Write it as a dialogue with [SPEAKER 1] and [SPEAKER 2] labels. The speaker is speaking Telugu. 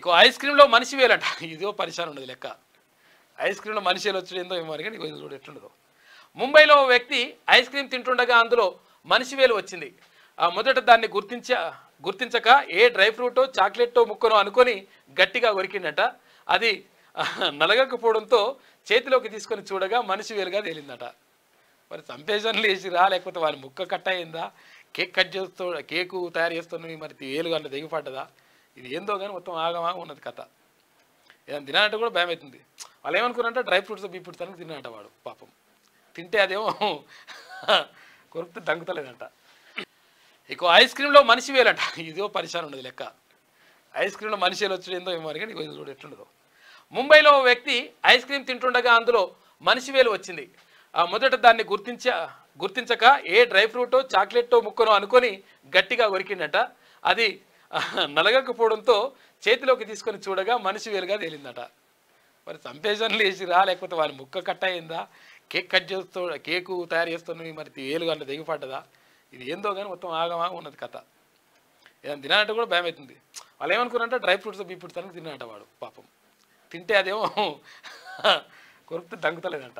[SPEAKER 1] ఇక ఐస్ క్రీమ్లో మనిషి వేలంట ఇదో పరిశాన్ ఉండదు లెక్క. ఐస్ క్రీమ్లో మనిషి వేలు వచ్చేందో ఏమో కానీ ఇది చూడు ఎట్లుండదు. ముంబైలో ఓ వ్యక్తి ఐస్ క్రీమ్ తింటుండగా అందులో మనిషి వేలు వచ్చింది. మొదట దాన్ని గుర్తించక ఏ డ్రై ఫ్రూటో చాక్లెట్టో ముక్కనో అనుకొని గట్టిగా కొరికిండట. అది నలగకపోవడంతో చేతిలోకి తీసుకొని చూడగా మనిషి వేలుగా తేలిందట. మరి సంపేషన్లు వేసిరా లేకపోతే వారి ముక్క కట్ అయిందా, కేకు తయారు చేస్తున్నవి మరి వేలు అంటే దిగిపడ్డదా, ఇది ఏందో కానీ మొత్తం ఆగమాగా ఉన్నది కథ. ఏదైనా తినాలంటే కూడా భయం అవుతుంది. వాళ్ళు ఏమనుకున్నారంటే డ్రై ఫ్రూట్స్ బీఫ్రూట్స్ అని తిన్నాట వాడు పాపం. తింటే అదేమో కొరికితే దంగుతలేదంట. ఇక ఐస్ క్రీమ్లో మనిషి వేలంట ఇదో పరిశాన్ ఉండదు లెక్క. ఐస్ క్రీమ్లో మనిషి వేలు వచ్చేందో ఏమో కానీ ఇది చూడు ఎట్లుండదు. ముంబైలో ఓ వ్యక్తి ఐస్ క్రీమ్ తింటుండగా అందులో మనిషి వేలు వచ్చింది. మొదట దాన్ని గుర్తించక ఏ డ్రై ఫ్రూటో చాక్లెట్టో ముక్కనో అనుకొని గట్టిగా కొరికిండట. అది నలగకపోవడంతో చేతిలోకి తీసుకొని చూడగా మనిషి వేలుగా తేలిందట. మరి సంపేషన్లు వేసిరా లేకపోతే వారి ముక్క కట్ అయిందా, కేకు తయారు చేస్తున్నవి మరి వేలు అంటే దిగిపడ్డదా, ఇది ఏందో కానీ మొత్తం ఆగమాగా ఉన్నది కథ. ఏదైనా తినాలంటే కూడా భయం అవుతుంది. వాళ్ళు ఏమనుకున్నారంటే డ్రై ఫ్రూట్స్ బీఫ్రూట్స్ అని తిన్నాట వాడు పాపం. తింటే అదేమో కొరికితే దంగుతలేదంట.